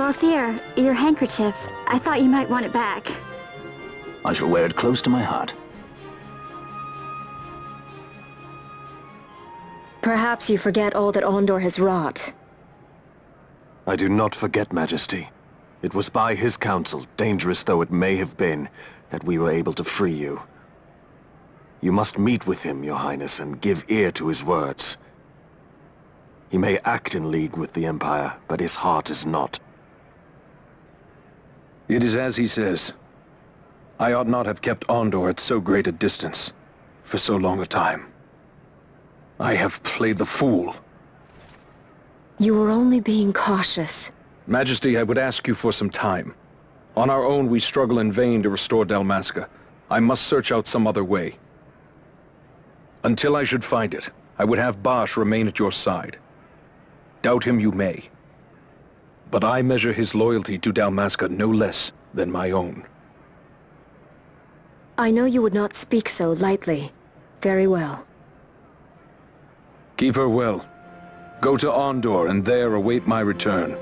Balthier, your handkerchief. I thought you might want it back. I shall wear it close to my heart. Perhaps you forget all that Ondor has wrought. I do not forget, Majesty. It was by his counsel, dangerous though it may have been, that we were able to free you. You must meet with him, Your Highness, and give ear to his words. He may act in league with the Empire, but his heart is not. It is as he says. I ought not have kept Ondor at so great a distance, for so long a time. I have played the fool. You were only being cautious. Majesty, I would ask you for some time. On our own, we struggle in vain to restore Dalmasca. I must search out some other way. Until I should find it, I would have Basch remain at your side. Doubt him you may. But I measure his loyalty to Dalmasca no less than my own. I know you would not speak so lightly. Very well. Keep her well. Go to Ondor and there await my return.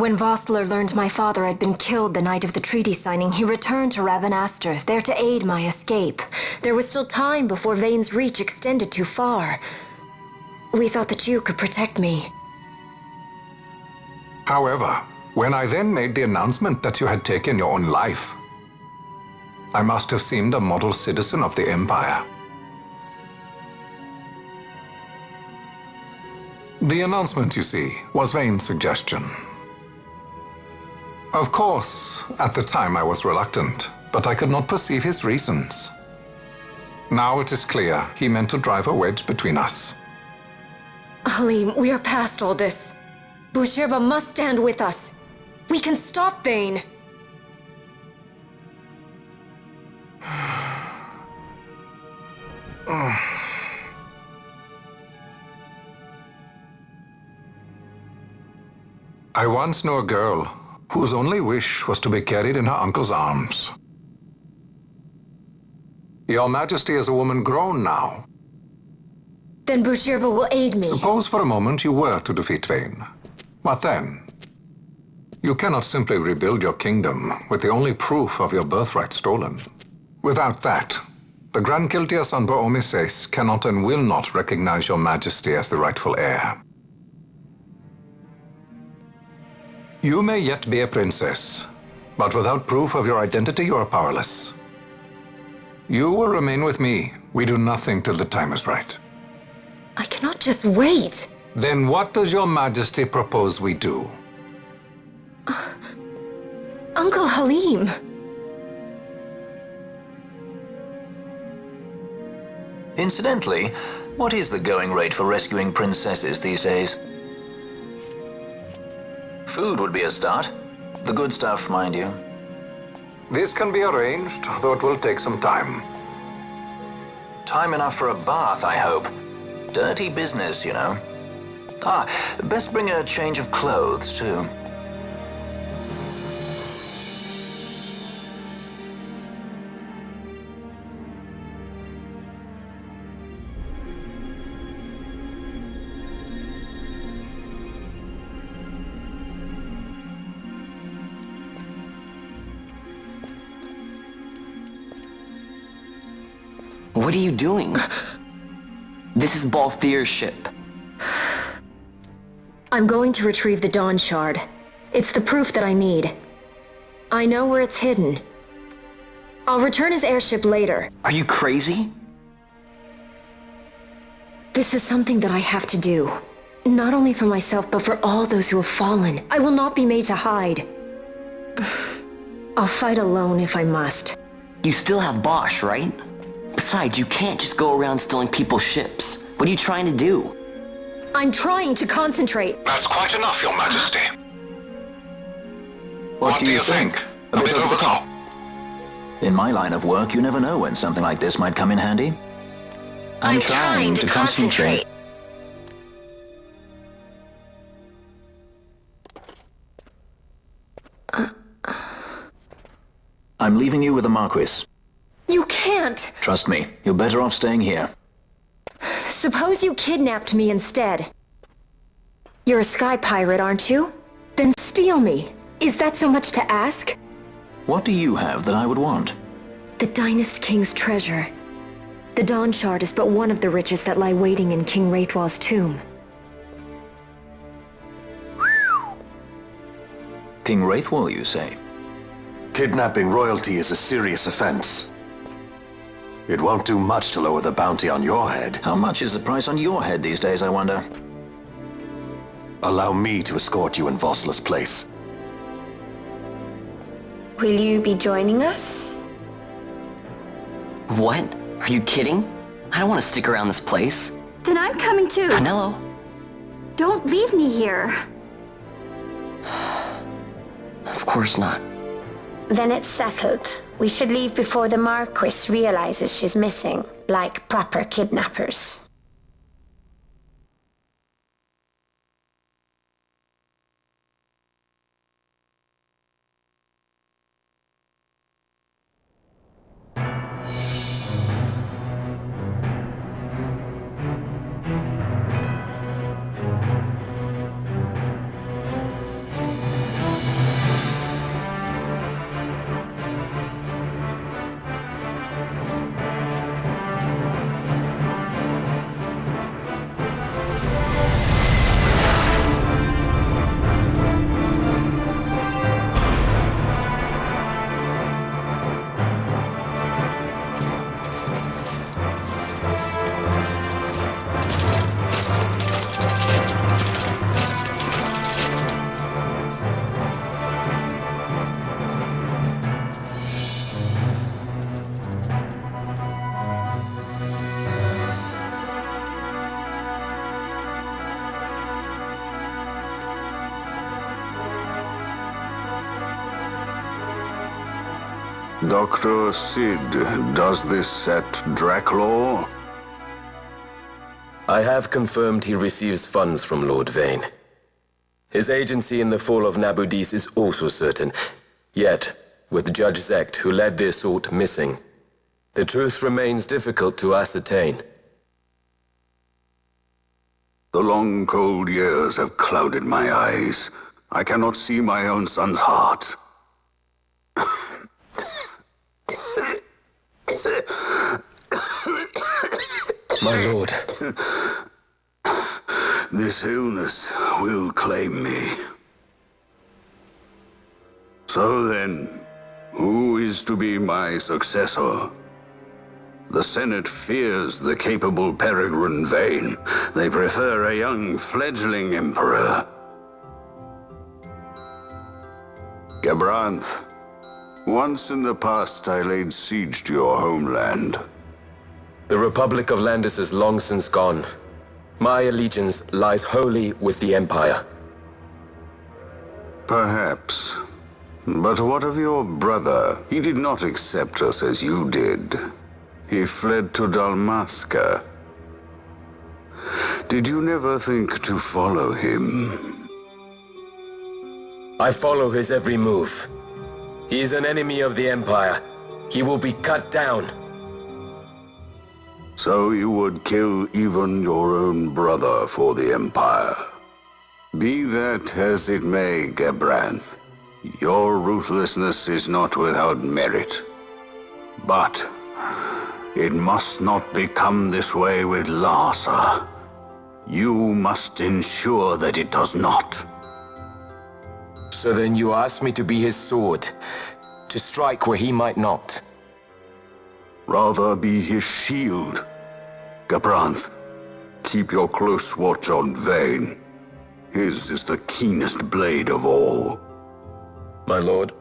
When Vossler learned my father had been killed the night of the treaty signing, he returned to Rabanastre, there to aid my escape. There was still time before Vane's reach extended too far. We thought that you could protect me. However, when I then made the announcement that you had taken your own life, I must have seemed a model citizen of the Empire. The announcement, you see, was Vane's suggestion. Of course, at the time I was reluctant, but I could not perceive his reasons. Now it is clear he meant to drive a wedge between us. Halim, we are past all this. Boucherba must stand with us. We can stop Vane. I once knew a girl whose only wish was to be carried in her uncle's arms. Your Majesty is a woman grown now. Then Boucherba will aid me. Suppose for a moment you were to defeat Vane. What then? You cannot simply rebuild your kingdom with the only proof of your birthright stolen. Without that, the Grand Kiltias on Bo-Omises cannot and will not recognize your Majesty as the rightful heir. You may yet be a princess, but without proof of your identity, you are powerless. You will remain with me. We do nothing till the time is right. I cannot just wait. Then what does your Majesty propose we do? Uncle Halim! Incidentally, what is the going rate for rescuing princesses these days? Food would be a start. The good stuff, mind you. This can be arranged, though it will take some time. Time enough for a bath, I hope. Dirty business, you know. Ah, best bring a change of clothes, too. What are you doing? This is Balthier's ship. I'm going to retrieve the Dawn Shard. It's the proof that I need. I know where it's hidden. I'll return his airship later. Are you crazy? This is something that I have to do. Not only for myself, but for all those who have fallen. I will not be made to hide. I'll fight alone if I must. You still have Bosch, right? Besides, you can't just go around stealing people's ships. What are you trying to do? I'm trying to concentrate. That's quite enough, Your Majesty. What do you think? A bit over the top. In my line of work, you never know when something like this might come in handy. I'm trying to concentrate. I'm leaving you with the Marquis. You can't! Trust me, you're better off staying here. Suppose you kidnapped me instead. You're a sky pirate, aren't you? Then steal me. Is that so much to ask? What do you have that I would want? The Dynast King's treasure. The Dawn Shard is but one of the riches that lie waiting in King Wraithwall's tomb. King Wraithwall, you say? Kidnapping royalty is a serious offense. It won't do much to lower the bounty on your head. How much is the price on your head these days, I wonder? Allow me to escort you in Vossler's place. Will you be joining us? What? Are you kidding? I don't want to stick around this place. Then I'm coming too. Penelo? Don't leave me here. Of course not. Then it's settled. We should leave before the Marquis realizes she's missing, like proper kidnappers. Dr. Sid, does this set Draclaw? I have confirmed he receives funds from Lord Vayne. His agency in the fall of Nabudis is also certain. Yet, with Judge Zekt, who led the assault, missing, the truth remains difficult to ascertain. The long, cold years have clouded my eyes. I cannot see my own son's heart. My lord. This illness will claim me. So then, who is to be my successor? The Senate fears the capable Peregrine Vayne. They prefer a young fledgling emperor. Gabranth, once in the past I laid siege to your homeland. The Republic of Landis is long since gone. My allegiance lies wholly with the Empire. Perhaps. But what of your brother? He did not accept us as you did. He fled to Dalmasca. Did you never think to follow him? I follow his every move. He is an enemy of the Empire. He will be cut down. So you would kill even your own brother for the Empire. Be that as it may, Gabranth, your ruthlessness is not without merit. But it must not become this way with Larsa. You must ensure that it does not. So then you ask me to be his sword, to strike where he might not. Rather be his shield. Gabranth, keep your close watch on Vayne. His is the keenest blade of all. My lord.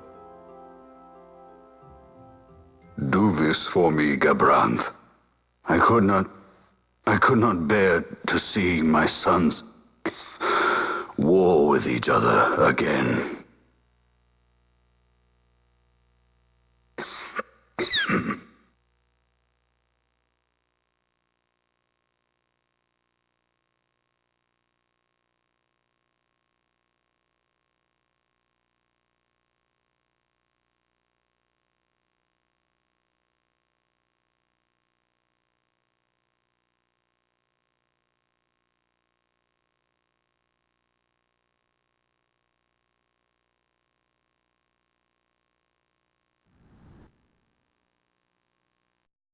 Do this for me, Gabranth. I could not bear to see my sons war with each other again.